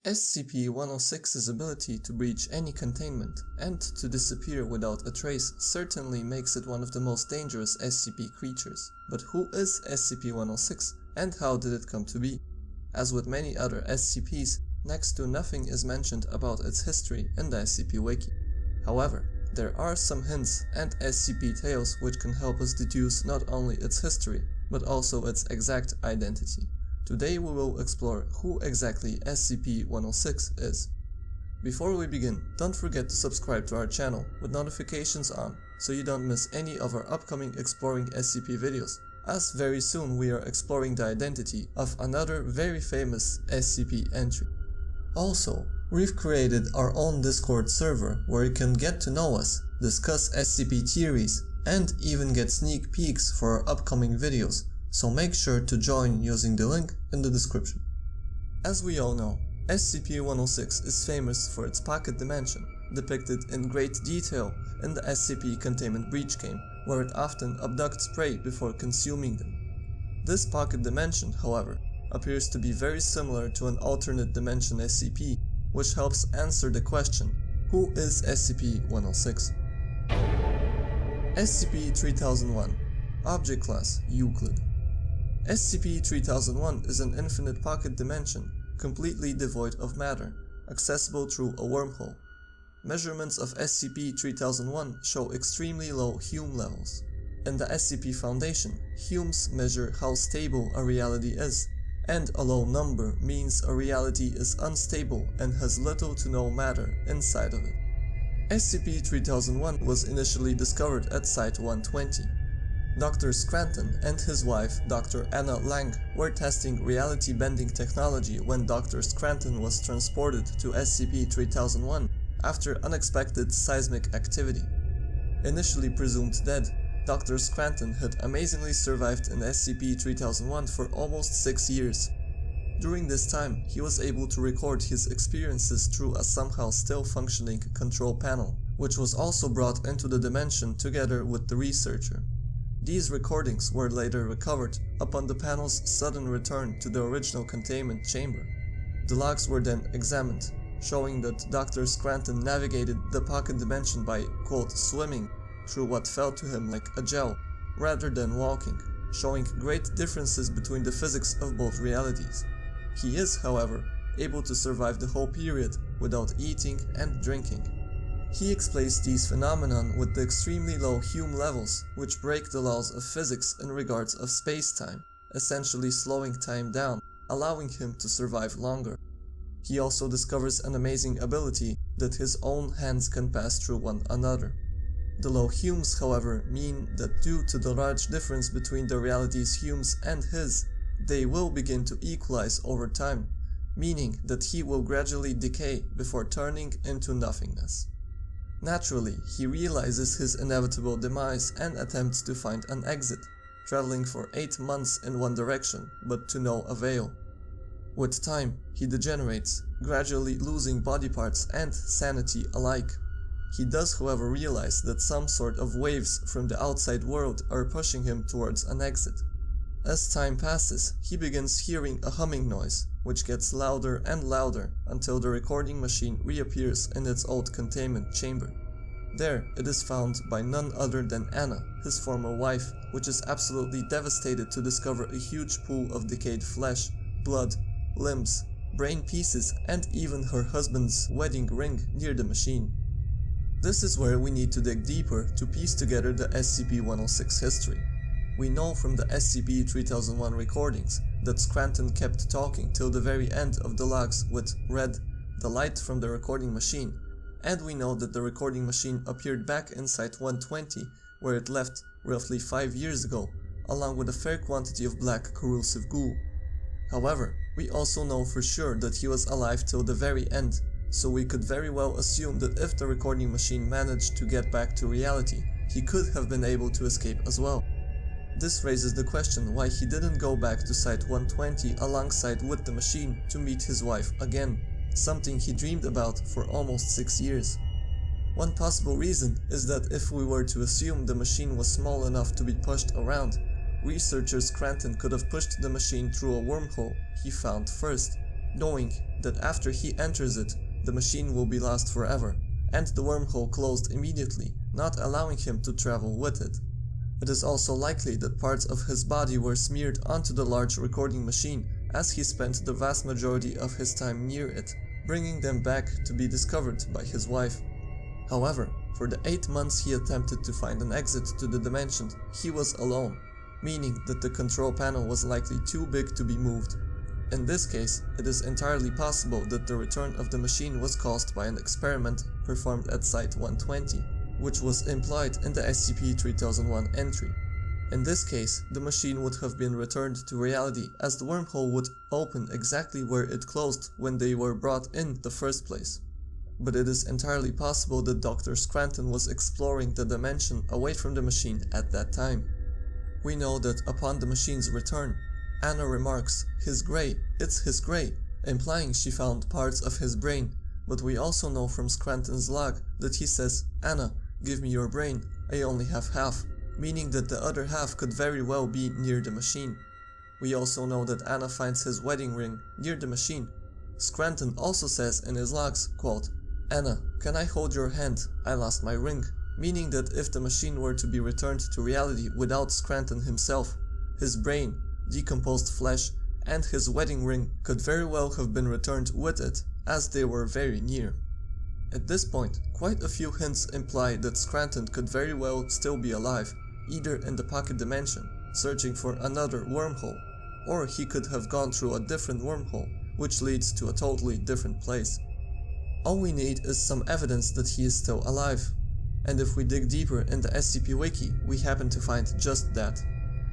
SCP-106's ability to breach any containment and to disappear without a trace certainly makes it one of the most dangerous SCP creatures. But who is SCP-106 and how did it come to be? As with many other SCPs, next to nothing is mentioned about its history in the SCP Wiki. However, there are some hints and SCP tales which can help us deduce not only its history, but also its exact identity. Today we will explore who exactly SCP-106 is. Before we begin, don't forget to subscribe to our channel with notifications on so you don't miss any of our upcoming Exploring SCP videos, as very soon we are exploring the identity of another very famous SCP entry. Also, we've created our own Discord server where you can get to know us, discuss SCP theories, and even get sneak peeks for our upcoming videos, so make sure to join using the link in the description. As we all know, SCP-106 is famous for its pocket dimension, depicted in great detail in the SCP Containment Breach game, where it often abducts prey before consuming them. This pocket dimension, however, appears to be very similar to an Alternate Dimension SCP, which helps answer the question, who is SCP-106? SCP-3001, Object Class Euclid. SCP-3001 is an infinite pocket dimension, completely devoid of matter, accessible through a wormhole. Measurements of SCP-3001 show extremely low Hume levels. In the SCP Foundation, Humes measure how stable a reality is, and a low number means a reality is unstable and has little to no matter inside of it. SCP-3001 was initially discovered at Site-120. Dr. Scranton and his wife, Dr. Anna Lang, were testing reality-bending technology when Dr. Scranton was transported to SCP-3001 after unexpected seismic activity. Initially presumed dead, Dr. Scranton had amazingly survived in SCP-3001 for almost 6 years. During this time, he was able to record his experiences through a somehow still functioning control panel, which was also brought into the dimension together with the researcher. These recordings were later recovered upon the panel's sudden return to the original containment chamber. The logs were then examined, showing that Dr. Scranton navigated the pocket dimension by, quote, swimming through what felt to him like a gel, rather than walking, showing great differences between the physics of both realities. He is, however, able to survive the whole period without eating and drinking. He explains these phenomena with the extremely low Hume levels, which break the laws of physics in regards of space-time, essentially slowing time down, allowing him to survive longer. He also discovers an amazing ability that his own hands can pass through one another. The low Humes, however, mean that due to the large difference between the reality's Humes and his, they will begin to equalize over time, meaning that he will gradually decay before turning into nothingness. Naturally, he realizes his inevitable demise and attempts to find an exit, traveling for 8 months in one direction, but to no avail. With time, he degenerates, gradually losing body parts and sanity alike. He does, however, realize that some sort of waves from the outside world are pushing him towards an exit. As time passes, he begins hearing a humming noise, which gets louder and louder until the recording machine reappears in its old containment chamber. There, it is found by none other than Anna, his former wife, which is absolutely devastated to discover a huge pool of decayed flesh, blood, limbs, brain pieces, and even her husband's wedding ring near the machine. This is where we need to dig deeper to piece together the SCP-106 history. We know from the SCP-3001 recordings that Scranton kept talking till the very end of the logs with "read" the light from the recording machine, and we know that the recording machine appeared back in Site-120 where it left roughly 5 years ago, along with a fair quantity of black corrosive goo. However, we also know for sure that he was alive till the very end, so we could very well assume that if the recording machine managed to get back to reality, he could have been able to escape as well. This raises the question why he didn't go back to Site-120 alongside with the machine to meet his wife again, something he dreamed about for almost 6 years. One possible reason is that if we were to assume the machine was small enough to be pushed around, researcher Scranton could have pushed the machine through a wormhole he found first. knowing that after he enters it, the machine will be lost forever, and the wormhole closed immediately, not allowing him to travel with it. It is also likely that parts of his body were smeared onto the large recording machine, as he spent the vast majority of his time near it, bringing them back to be discovered by his wife. However, for the 8 months he attempted to find an exit to the dimension, he was alone, meaning that the control panel was likely too big to be moved. In this case, it is entirely possible that the return of the machine was caused by an experiment performed at Site-120, which was implied in the SCP-3001 entry. In this case, the machine would have been returned to reality, as the wormhole would open exactly where it closed when they were brought in the first place. But it is entirely possible that Dr. Scranton was exploring the dimension away from the machine at that time. We know that upon the machine's return, Anna remarks, "His gray, it's his gray," implying she found parts of his brain, but we also know from Scranton's log that he says, "Anna, give me your brain, I only have half," meaning that the other half could very well be near the machine. We also know that Anna finds his wedding ring near the machine. Scranton also says in his logs, quote, "Anna, can I hold your hand? I lost my ring," meaning that if the machine were to be returned to reality without Scranton himself, his brain, decomposed flesh, and his wedding ring could very well have been returned with it, as they were very near. At this point, quite a few hints imply that Scranton could very well still be alive, either in the pocket dimension, searching for another wormhole, or he could have gone through a different wormhole, which leads to a totally different place. All we need is some evidence that he is still alive, and if we dig deeper in the SCP Wiki, we happen to find just that.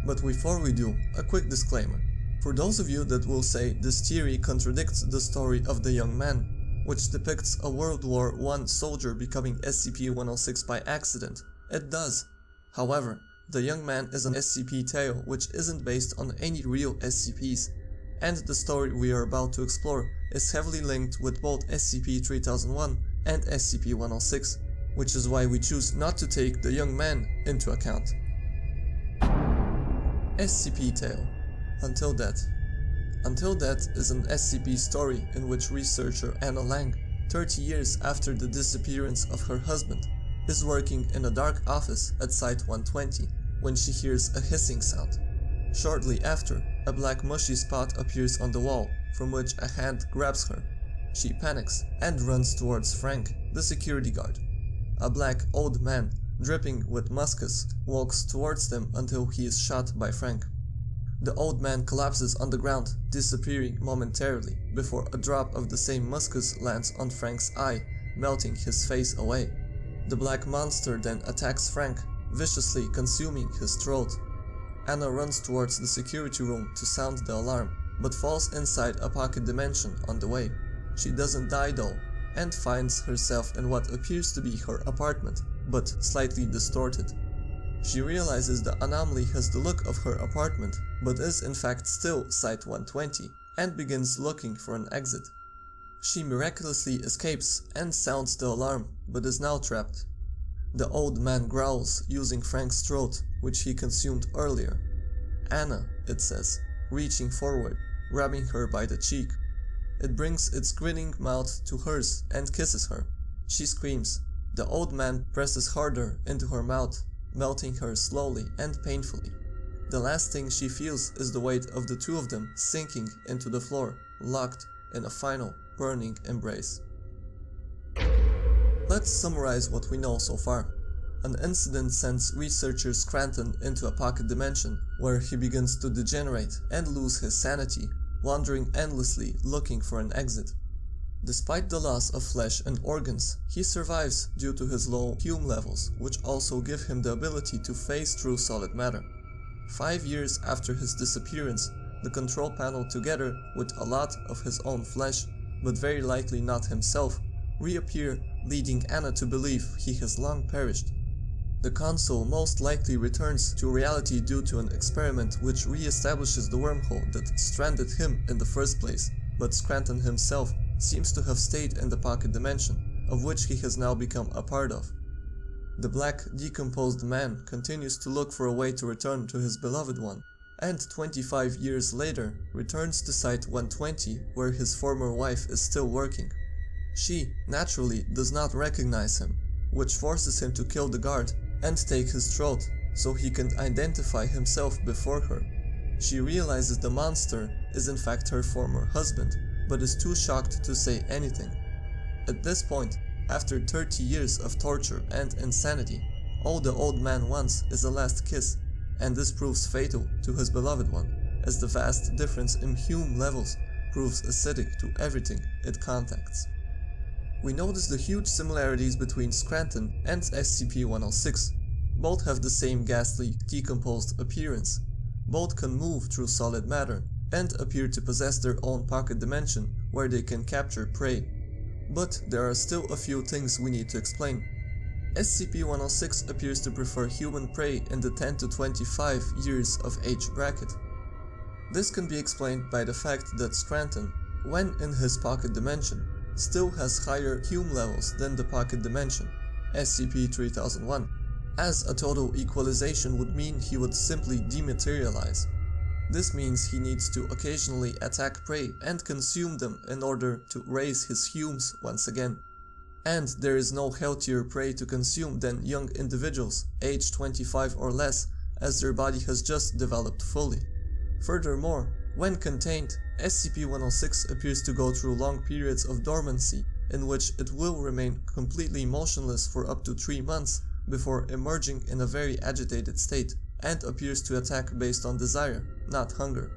But before we do, a quick disclaimer. For those of you that will say this theory contradicts the story of the young man, which depicts a World War I soldier becoming SCP-106 by accident, it does. However, the young man is an SCP tale which isn't based on any real SCPs, and the story we are about to explore is heavily linked with both SCP-3001 and SCP-106, which is why we choose not to take the young man into account. SCP Tale: Until Death. Until Death is an SCP story in which researcher Anna Lang, 30 years after the disappearance of her husband, is working in a dark office at Site-120 when she hears a hissing sound. Shortly after, a black mushy spot appears on the wall, from which a hand grabs her. She panics and runs towards Frank, the security guard. A black old man, dripping with muscus, walks towards them until he is shot by Frank. The old man collapses on the ground, disappearing momentarily, before a drop of the same muscus lands on Frank's eye, melting his face away. The black monster then attacks Frank, viciously consuming his throat. Anna runs towards the security room to sound the alarm, but falls inside a pocket dimension on the way. She doesn't die though, and finds herself in what appears to be her apartment, but slightly distorted. She realizes the anomaly has the look of her apartment, but is in fact still Site-120, and begins looking for an exit. She miraculously escapes and sounds the alarm, but is now trapped. The old man growls, using Frank's throat, which he consumed earlier. "Anna," it says, reaching forward, grabbing her by the cheek. It brings its grinning mouth to hers and kisses her. She screams. The old man presses harder into her mouth, melting her slowly and painfully. The last thing she feels is the weight of the two of them sinking into the floor, locked in a final, burning embrace. Let's summarize what we know so far. An incident sends researcher Scranton into a pocket dimension, where he begins to degenerate and lose his sanity, wandering endlessly looking for an exit. Despite the loss of flesh and organs, he survives due to his low Hume levels, which also give him the ability to phase through solid matter. 5 years after his disappearance, the control panel, together with a lot of his own flesh, but very likely not himself, reappear, leading Anna to believe he has long perished. The console most likely returns to reality due to an experiment which re-establishes the wormhole that stranded him in the first place, but Scranton himself seems to have stayed in the pocket dimension, of which he has now become a part of. The black, decomposed man continues to look for a way to return to his beloved one, and 25 years later returns to Site-120 where his former wife is still working. She, naturally, does not recognize him, which forces him to kill the guard and take his throat so he can identify himself before her. She realizes the monster is in fact her former husband, but is too shocked to say anything. At this point, after 30 years of torture and insanity, all the old man wants is a last kiss, and this proves fatal to his beloved one, as the vast difference in hume levels proves acidic to everything it contacts. We notice the huge similarities between Scranton and SCP-106. Both have the same ghastly, decomposed appearance. Both can move through solid matter, and appear to possess their own pocket dimension where they can capture prey. But there are still a few things we need to explain. SCP-106 appears to prefer human prey in the 10 to 25 years of age bracket. This can be explained by the fact that Scranton, when in his pocket dimension, still has higher hume levels than the pocket dimension, SCP-3001, as a total equalization would mean he would simply dematerialize. This means he needs to occasionally attack prey and consume them in order to raise his humes once again. And there is no healthier prey to consume than young individuals, aged 25 or less, as their body has just developed fully. Furthermore, when contained, SCP-106 appears to go through long periods of dormancy, in which it will remain completely motionless for up to 3 months before emerging in a very agitated state, and appears to attack based on desire, not hunger.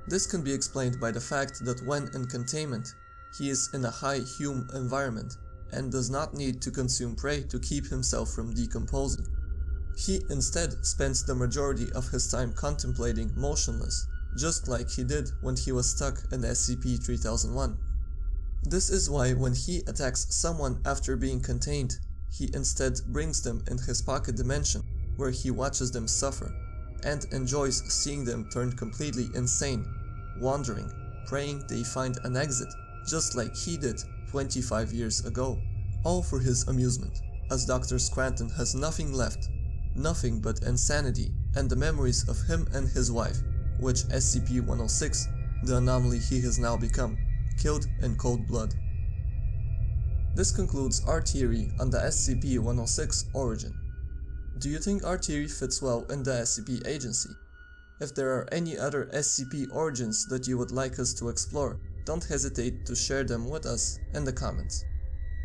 This can be explained by the fact that when in containment, he is in a high hume environment, and does not need to consume prey to keep himself from decomposing. He instead spends the majority of his time contemplating motionless, just like he did when he was stuck in SCP-3001. This is why when he attacks someone after being contained, he instead brings them in his pocket dimension, where he watches them suffer, and enjoys seeing them turn completely insane, wandering, praying they find an exit, just like he did 25 years ago, all for his amusement, as Dr. Scranton has nothing left, nothing but insanity and the memories of him and his wife, which SCP-106, the anomaly he has now become, killed in cold blood. This concludes our theory on the SCP-106 origin. Do you think our theory fits well in the SCP agency? If there are any other SCP origins that you would like us to explore, don't hesitate to share them with us in the comments.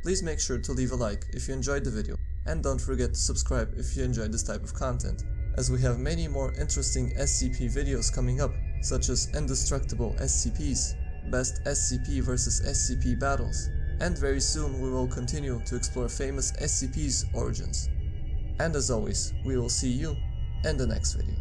Please make sure to leave a like if you enjoyed the video, and don't forget to subscribe if you enjoyed this type of content, as we have many more interesting SCP videos coming up, such as Indestructible SCPs, Best SCP vs SCP battles, and very soon we will continue to explore famous SCP's origins. And as always, we will see you in the next video.